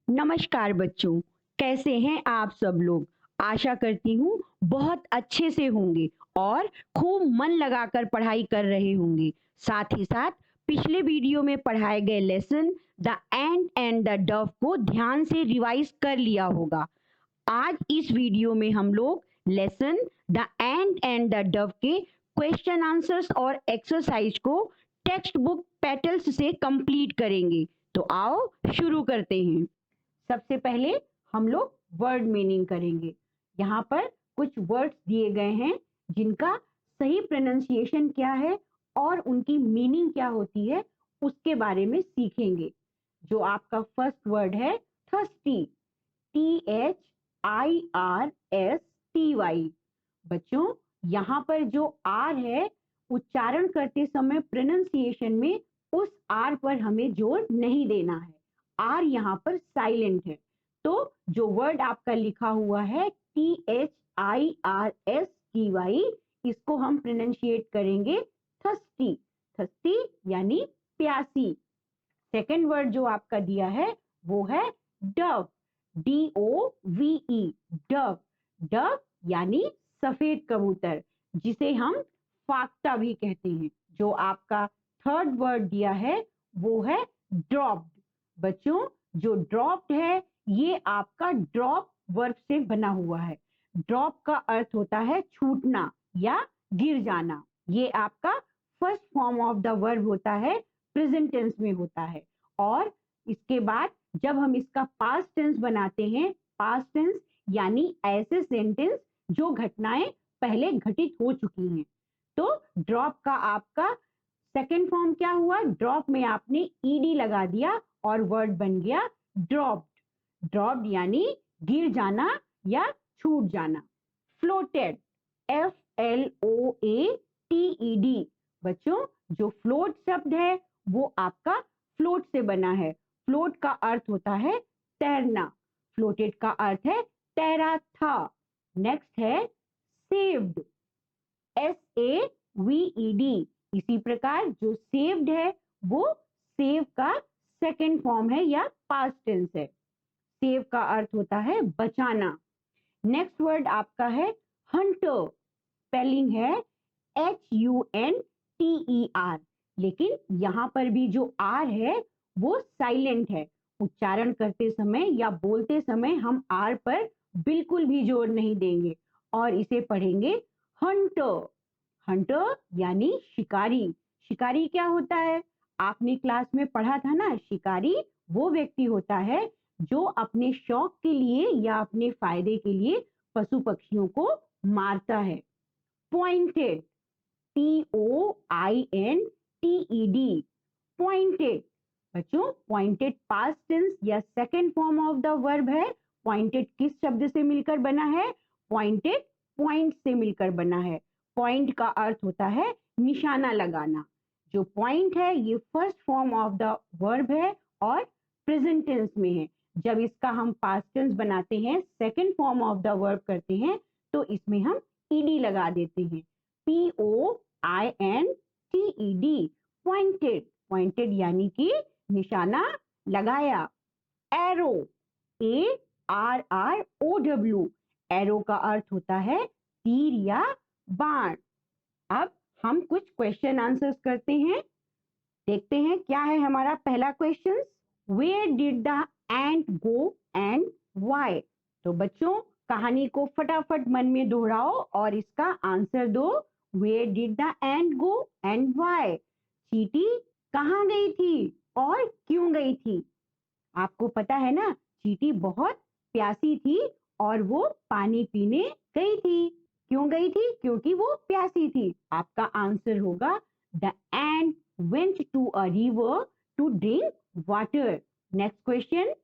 नमस्कार बच्चों, कैसे हैं आप सब लोग। आशा करती हूँ बहुत अच्छे से होंगे और खूब मन लगाकर पढ़ाई कर रहे होंगे। साथ ही साथ पिछले वीडियो में पढ़ाए गए lesson the ant and the Dove को ध्यान से रिवाइज कर लिया होगा। आज इस वीडियो में हम लोग lesson the ant and the Dove के क्वेश्चन आंसर्स और एक्सरसाइज को टेक्स्ट बुक पेटल्स से कंप्लीट करेंगे। तो आओ शुरू करते हैं। सबसे पहले हम लोग वर्ड मीनिंग करेंगे। यहाँ पर कुछ वर्ड्स दिए गए हैं जिनका सही प्रोनाउंसिएशन क्या है और उनकी मीनिंग क्या होती है उसके बारे में सीखेंगे। जो आपका फर्स्ट वर्ड है थर्स्टी, THIRSTY। बच्चों यहाँ पर जो आर है उच्चारण करते समय प्रोनाउंसिएशन में उस आर पर हमें जोर नहीं देना है। आर यहाँ पर साइलेंट है। तो जो वर्ड आपका लिखा हुआ है THIRSTY, इसको हम प्रोनाउंशिएट करेंगे थर्स्टी। थर्स्टी यानी प्यासी। सेकंड वर्ड जो आपका दिया है वो है डव, DOVE, डव। डव यानी सफेद कबूतर, जिसे हम फाख्ता भी कहते हैं। जो आपका थर्ड वर्ड दिया है वो है ड्रॉप्ड। बच्चों जो ड्रॉप्ड है ये आपका ड्रॉप वर्ब से बना हुआ है। ड्रॉप का अर्थ होता है छूटना या गिर जाना। ये आपका first form of the verb होता है, प्रेजेंट टेंस में होता है। और इसके बाद जब हम इसका पास्ट टेंस बनाते हैं, पास्ट टेंस यानी ऐसे सेंटेंस जो घटनाएं पहले घटित हो चुकी हैं। तो ड्रॉप का आपका सेकेंड फॉर्म क्या हुआ? ड्रॉप में आपने ईडी लगा दिया और वर्ड बन गया ड्रॉप्ड। ड्रॉप्ड यानी गिर जाना या छूट जाना। Floated, FLOATED। बच्चों जो फ्लोट शब्द है वो आपका फ्लोट से बना है। फ्लोट का अर्थ होता है तैरना। फ्लोटेड का अर्थ है तैरा था। नेक्स्ट है सेव्ड, SAVED। इसी प्रकार जो सेव्ड है वो सेव का सेकंड फॉर्म है या पास्ट टेंस है। सेव का अर्थ होता है बचाना। नेक्स्ट वर्ड आपका है हंटर। स्पेलिंग है HUNTER, लेकिन यहाँ पर भी जो आर है वो साइलेंट है। उच्चारण करते समय या बोलते समय हम आर पर बिल्कुल भी जोर नहीं देंगे और इसे पढ़ेंगे हंटर। हंटर यानी शिकारी। शिकारी क्या होता है? आपने क्लास में पढ़ा था ना, शिकारी वो व्यक्ति होता है जो अपने शौक के लिए या अपने फायदे के लिए पशु पक्षियों को मारता है। Pointed, POINTED, pointed. बच्चों पॉइंटेड पास्ट टेंस या second form of the verb है। पॉइंटेड किस शब्द से मिलकर बना है? पॉइंटेड पॉइंट से मिलकर बना है। पॉइंट का अर्थ होता है निशाना लगाना। जो पॉइंट है ये first form of the verb है और प्रेजेंट टेंस में है। जब इसका हम पास्ट टेंस बनाते हैं, second form of the verb करते हैं, तो इसमें हम ईडी लगा देते हैं। POINTED, pointed. पॉइंटेड यानी कि निशाना लगाया। एरो, ARROW, एरो का अर्थ होता है तीर या बाण। अब हम कुछ क्वेश्चन आंसर्स करते हैं। देखते हैं क्या है हमारा पहला question. Where did the ant go and why? तो बच्चों कहानी को फटाफट मन में दोहराओ और इसका आंसर दो। Where did the ant go and why? चींटी कहाँ गई थी और क्यों गई थी? आपको पता है ना, चींटी बहुत प्यासी थी और वो पानी पीने गई थी। क्यों गई थी? क्योंकि वो प्यासी थी। आपका आंसर होगा the ant went to a river to drink water. Next question.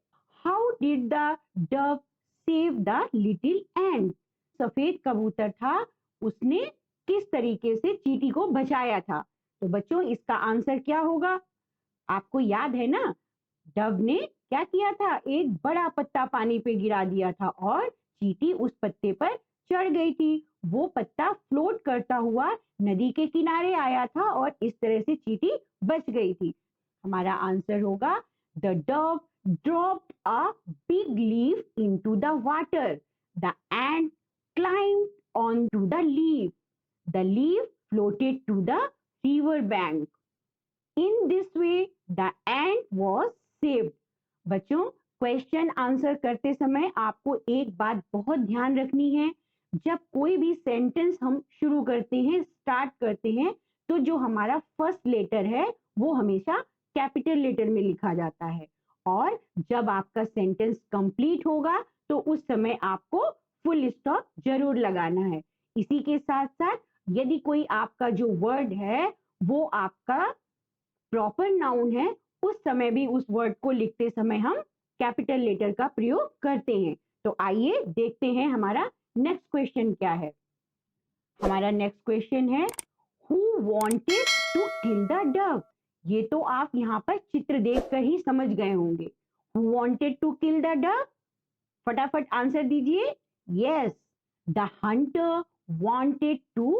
How did the dove save the little ant? सफेद कबूतर था, उसने किस तरीके से चींटी को बचाया था? तो बच्चों इसका आंसर क्या होगा? आपको याद है ना, डव ने क्या किया था? एक बड़ा पत्ता पानी पे गिरा दिया था और चींटी उस पत्ते पर चढ़ गई थी। वो पत्ता फ्लोट करता हुआ नदी के किनारे आया था और इस तरह से चींटी बच गई थी। हमारा आंसर होगा the Dove dropped a big leaf into the water. The ant climbed onto the leaf. The leaf floated to the river bank. In this way, the ant was saved. बच्चों, क्वेश्चन आंसर करते समय आपको एक बात बहुत ध्यान रखनी है। जब कोई भी सेंटेंस हम शुरू करते हैं, स्टार्ट करते हैं, तो जो हमारा फर्स्ट लेटर है वो हमेशा कैपिटल लेटर में लिखा जाता है, और जब आपका सेंटेंस कंप्लीट होगा तो उस समय आपको फुल स्टॉप जरूर लगाना है। इसी के साथ साथ यदि कोई आपका जो वर्ड है वो आपका प्रॉपर नाउन है, उस समय भी उस वर्ड को लिखते समय हम कैपिटल लेटर का प्रयोग करते हैं। तो आइए देखते हैं हमारा नेक्स्ट क्वेश्चन क्या है। हमारा नेक्स्ट क्वेश्चन है, who wanted to kill the dove. ये तो आप यहाँ पर चित्र देखकर ही समझ गए होंगे। Who wanted to kill the dove, फटाफट आंसर दीजिए। Yes, the hunter wanted to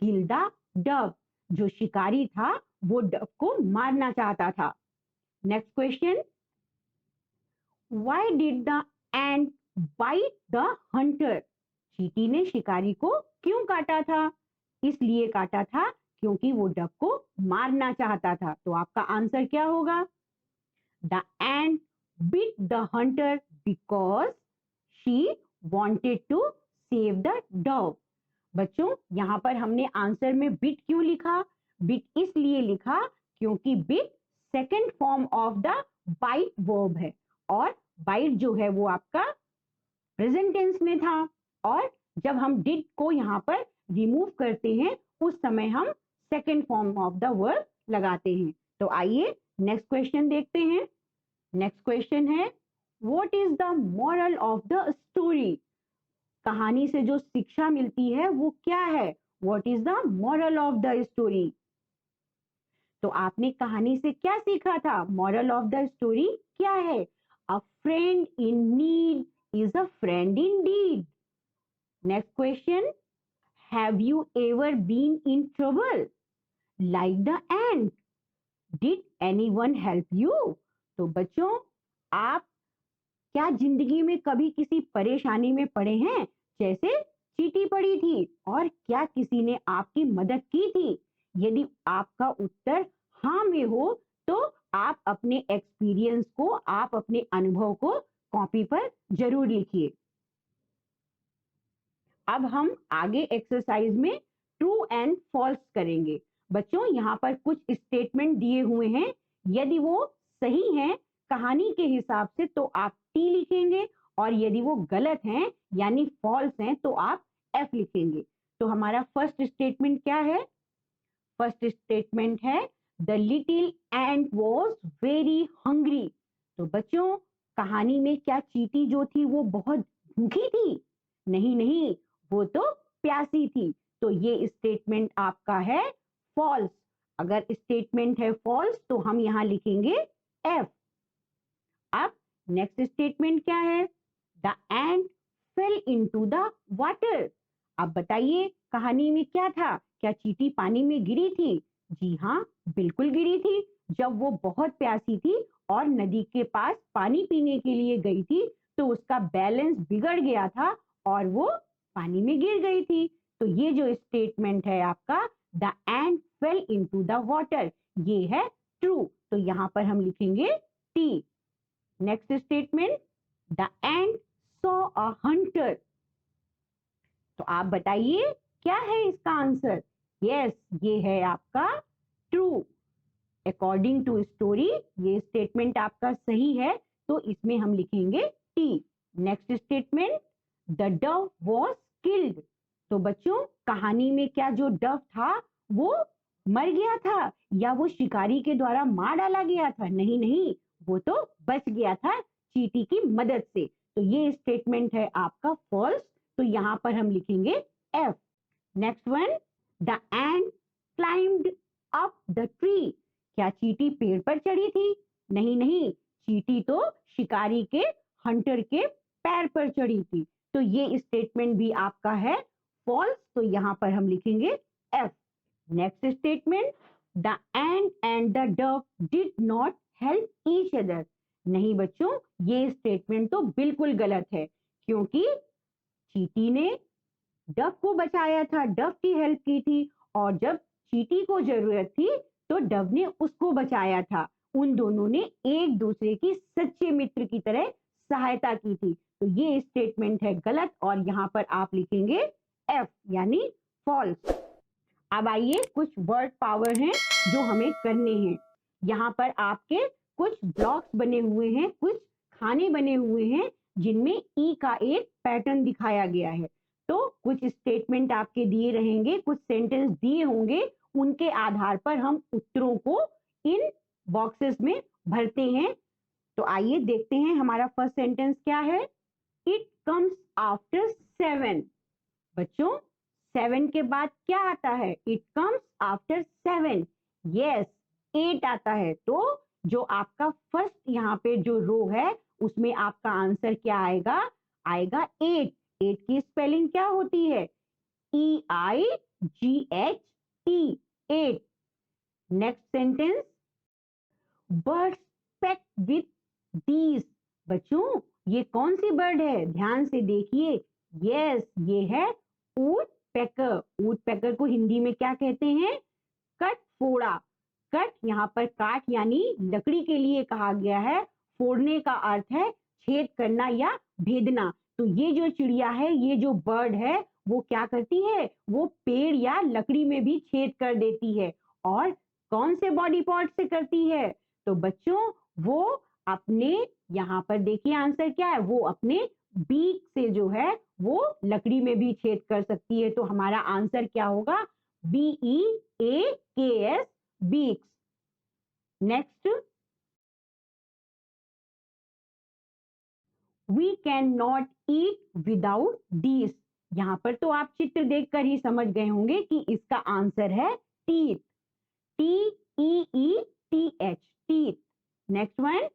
kill the dove. जो शिकारी था वो डव को मारना चाहता था। Next question, why did the ant bite the hunter. चींटी ने शिकारी को क्यों काटा था? इसलिए काटा था क्योंकि वो डव को मारना चाहता था। तो आपका आंसर क्या होगा? The ant bit the hunter because she wanted to save the dove. बच्चों, यहां पर हमने आंसर में बिट क्यों लिखा? बिट इसलिए लिखा क्योंकि bit second form of the bite verb है, और बाइट जो है वो आपका प्रेजेंट टेंस में था, और जब हम डिड को यहां पर रिमूव करते हैं उस समय हम second form of the verb लगाते हैं। तो आइए नेक्स्ट क्वेश्चन देखते हैं। नेक्स्ट क्वेश्चन है, what is the moral of the story. कहानी से जो शिक्षा मिलती है वो क्या है? What is the moral of the story. तो आपने कहानी से क्या सीखा था? मॉरल ऑफ द स्टोरी क्या है? A friend in need is a friend in deed. Next question, have you ever been in trouble like the ant, did anyone help you. तो बच्चों, आप क्या जिंदगी में कभी किसी परेशानी में पड़े हैं जैसे चींटी पड़ी थी, और क्या किसी ने आपकी मदद की थी? यदि आपका उत्तर हाँ में हो तो आप अपने एक्सपीरियंस को, आप अपने अनुभव को कॉपी पर जरूर लिखिए। अब हम आगे एक्सरसाइज में ट्रू एंड फॉल्स करेंगे। बच्चों, यहाँ पर कुछ स्टेटमेंट दिए हुए हैं, यदि वो सही हैं कहानी के हिसाब से तो आप टी लिखेंगे, और यदि वो गलत हैं यानी फॉल्स हैं तो आप एफ लिखेंगे। तो हमारा फर्स्ट स्टेटमेंट क्या है? फर्स्ट स्टेटमेंट है, the little ant was very hungry. तो बच्चों, कहानी में क्या चींटी जो थी वो बहुत भूखी थी? नहीं नहीं, वो तो प्यासी थी। तो ये स्टेटमेंट आपका है फॉल्स। अगर स्टेटमेंट है फॉल्स तो हम यहां लिखेंगे एफ। अब नेक्स्ट स्टेटमेंट क्या है? The ant fail into the water. अब बताइए कहानी में क्या था? क्या चींटी पानी में गिरी थी? जी हाँ, बिल्कुल गिरी थी। जब वो बहुत प्यासी थी और नदी के पास पानी पीने के लिए गई थी तो उसका बैलेंस बिगड़ गया था और वो पानी में गिर गई थी। तो ये जो स्टेटमेंट है आपका, the ant fail into the water, ये है ट्रू। तो यहां पर हम लिखेंगे T. Next statement, the ant saw a Hunter. तो आप बताइए क्या है इसका आंसर? यस, ये है आपका ट्रू। अकॉर्डिंग टू स्टोरी ये स्टेटमेंट आपका सही है, तो इसमें हम लिखेंगे T. Next statement, the Dove was killed. तो बच्चों, कहानी में क्या जो डव था वो मर गया था या वो शिकारी के द्वारा मार डाला गया था? नहीं नहीं, वो तो बच गया था चींटी की मदद से। तो ये स्टेटमेंट है आपका फॉल्स। तो यहां पर हम लिखेंगे F. Next one, the ant climbed up the tree. क्या चींटी पेड़ पर चढ़ी थी? नहीं नहीं, चींटी तो शिकारी के, हंटर के पैर पर चढ़ी थी। तो ये स्टेटमेंट भी आपका है फॉल्स। तो यहां पर हम लिखेंगे F. Next statement, the ant and the Dove did not help each other. नहीं बच्चों, ये स्टेटमेंट तो बिल्कुल गलत है, क्योंकि चींटी ने डक को बचाया था, डक की हेल्प की थी, और जब चींटी को जरूरत थी तो डव ने उसको बचाया था। उन दोनों ने एक दूसरे की सच्चे मित्र की तरह सहायता की थी। तो ये स्टेटमेंट है गलत, और यहाँ पर आप लिखेंगे एफ यानी फॉल्स। अब आइए, कुछ वर्ड पावर हैं जो हमें करने हैं। यहाँ पर आपके कुछ ब्लॉक्स बने हुए हैं, कुछ खाने बने हुए हैं, जिनमें ई का एक पैटर्न दिखाया गया है। तो कुछ स्टेटमेंट आपके दिए रहेंगे, कुछ सेंटेंस दिए होंगे, उनके आधार पर हम उत्तरों को इन बॉक्सेस में भरते हैं। तो आइए देखते हैं हमारा फर्स्ट सेंटेंस क्या है। It comes after 7। बच्चों, 7 के बाद क्या आता है? It comes after 7। यस, 8 आता है। तो जो आपका फर्स्ट यहाँ पे जो रो है, उसमें आपका आंसर क्या आएगा? आएगा 8। 8 की स्पेलिंग क्या होती है? EIGHT, 8। Next sentence, birds pack with बीज। बच्चों, ये कौन सी बर्ड है? ध्यान से देखिए। यस, ये है ऊट पैकर। ऊट पैकर को हिंदी में क्या कहते हैं? कट फोड़ा। कट यहाँ पर काट यानी लकड़ी के लिए कहा गया है। फोड़ने का अर्थ है छेद करना या भेदना। तो ये जो चिड़िया है, ये जो बर्ड है, वो क्या करती है? वो पेड़ या लकड़ी में भी छेद कर देती है। और कौन से बॉडी पार्ट से करती है? तो बच्चों, वो अपने, यहाँ पर देखिए आंसर क्या है, वो अपने बीक से जो है वो लकड़ी में भी छेद कर सकती है। तो हमारा आंसर क्या होगा? BEAKS, beaks. Next, we can not eat without this. यहां पर तो आप चित्र देखकर ही समझ गए होंगे कि इसका आंसर है teeth. TEETH, teeth. Next one,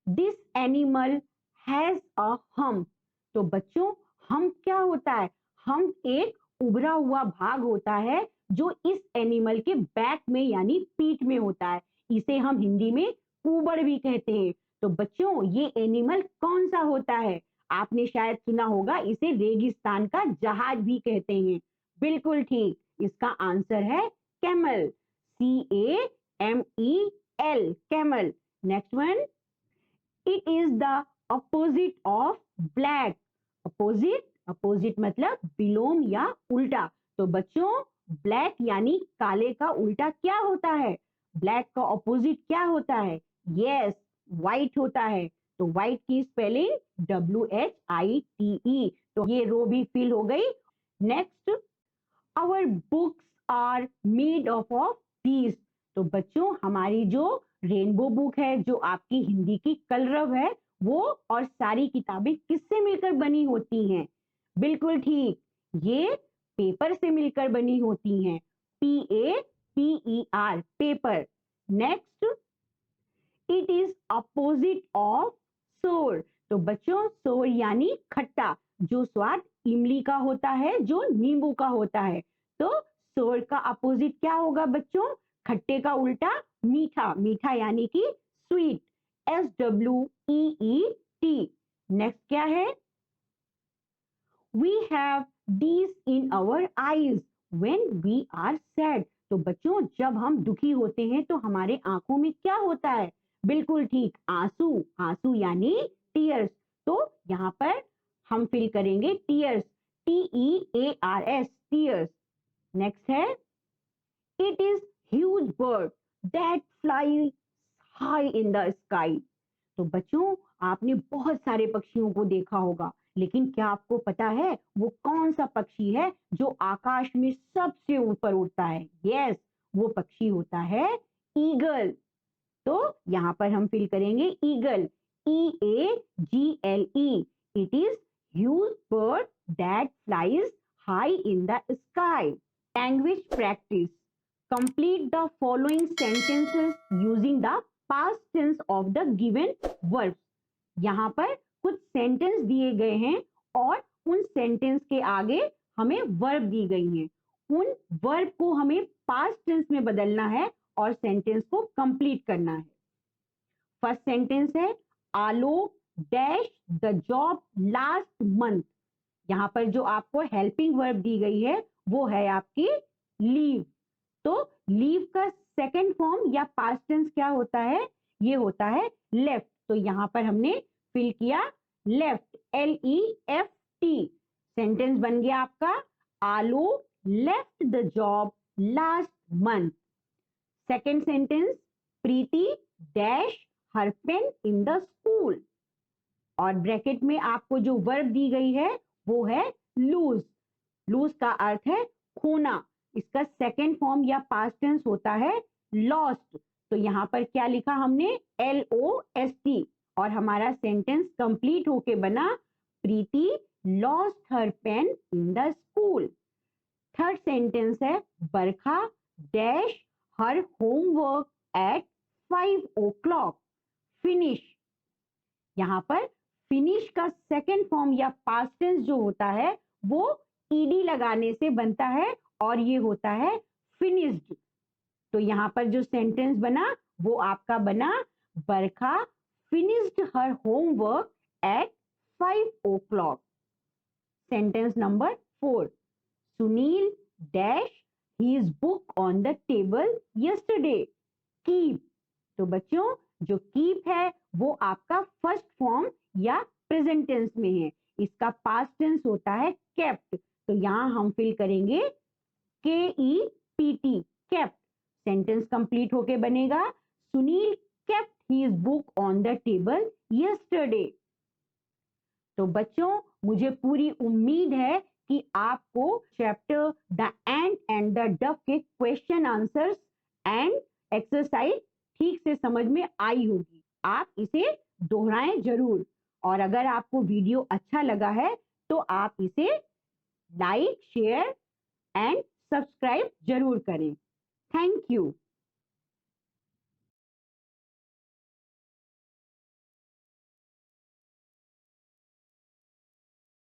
this animal has a hump. तो बच्चों, हम्प क्या होता है? हम्प एक उभरा हुआ भाग होता है जो इस एनिमल के बैक में यानी पीठ में होता है। इसे हम हिंदी में ऊबड़ भी कहते हैं। तो बच्चों, ये एनिमल कौन सा होता है? आपने शायद सुना होगा, इसे रेगिस्तान का जहाज भी कहते हैं। बिल्कुल ठीक, इसका आंसर है camel. CAMEL, camel. Next one, it is the opposite of black. Opposite, opposite मतलब विलोम या उल्टा। तो बच्चों, ब्लैक यानी काले का उल्टा क्या होता है? ब्लैक का अपोजिट क्या होता है? यस, व्हाइट होता है। तो व्हाइट की स्पेलिंग WHITE। तो ये रो भी फिल हो गई। Next, our books are made of these. तो बच्चों, हमारी जो रेनबो बुक है, जो आपकी हिंदी की कलरव है, वो और सारी किताबें किससे मिलकर बनी होती हैं? बिल्कुल ठीक, ये पेपर से मिलकर बनी होती हैं। PAPER, paper. Next, it is opposite of सोर। तो बच्चों, सोर यानी खट्टा, जो स्वाद इमली का होता है, जो नींबू का होता है। तो सोर का अपोजिट क्या होगा बच्चों? खट्टे का उल्टा मीठा, मीठा यानी कि स्वीट। SWEET। नेक्स्ट क्या है? We have these in our eyes when we are sad। तो बच्चों, जब हम दुखी होते हैं तो हमारे आंखों में क्या होता है? बिल्कुल ठीक, आंसू। आंसू यानी टीयर्स। तो यहाँ पर हम फिल करेंगे टीयर्स, TEARS, टीयर्स। नेक्स्ट है, it is huge bird that fly high in the sky. तो बच्चों, आपने बहुत सारे पक्षियों को देखा होगा, लेकिन क्या आपको पता है वो कौन सा पक्षी है जो आकाश में सबसे ऊपर उड़ता है? यस, वो पक्षी होता है ईगल। तो यहाँ पर हम फिल करेंगे eagle, EAGLE। It is huge bird that flies high in the sky. Language practice, complete the following sentences using the past tense of the given verbs। यहाँ पर कुछ सेंटेंस दिए गए हैं और उन सेंटेंस के आगे हमें वर्ब दी गई हैं। उन वर्ब को हमें पास्ट टेंस में बदलना है और सेंटेंस को कंप्लीट करना है। फर्स्ट सेंटेंस है Alok dash the job last month. यहाँ पर जो आपको हेल्पिंग वर्ब दी गई है वो है आपकी लीव। तो लीव का सेकंड फॉर्म या पास्ट टेंस क्या होता है? ये होता है लेफ्ट। तो यहाँ पर हमने फिल किया लेफ्ट, LEFT। सेंटेंस बन गया आपका Alok left the job last month. Second sentence Preeti dash her pen in the school. और ब्रैकेट में आपको जो वर्ब दी गई है वो है लूज। लूज का अर्थ है खोना। इसका सेकंड फॉर्म या पास्ट टेंस होता है लॉस्ट। तो यहाँ पर क्या लिखा हमने? LOST। और हमारा सेंटेंस कंप्लीट होके बना Preeti lost her pen in the school. Third sentence है Barkha dash her homework at 5 o'clock finish. यहाँ पर फिनिश का सेकंड फॉर्म या पास्ट टेंस जो होता है वो ईडी लगाने से बनता है और ये होता है फिनिश्ड। तो यहाँ पर जो सेंटेंस बना वो आपका बना Barkha finished her homework at 5 o'clock। Sentence number 4 Sunil dash his book on the table yesterday keep। तो बच्चों जो कीप है वो आपका फर्स्ट फॉर्म या प्रेजेंट टेंस में है। इसका पास्ट टेंस होता है केप्ट। तो यहां हम फिल करेंगे KEPT केप्ट। सेंटेंस कंप्लीट होके बनेगा Sunil kept his book on the table yesterday. तो बच्चों मुझे पूरी उम्मीद है कि आपको chapter the ant and the duck के क्वेश्चन आंसर्स एंड एक्सरसाइज ठीक से समझ में आई होगी। आप इसे दोहराएं जरूर। और अगर आपको वीडियो अच्छा लगा है तो आप इसे लाइक शेयर एंड सब्सक्राइब जरूर करें। Thank you.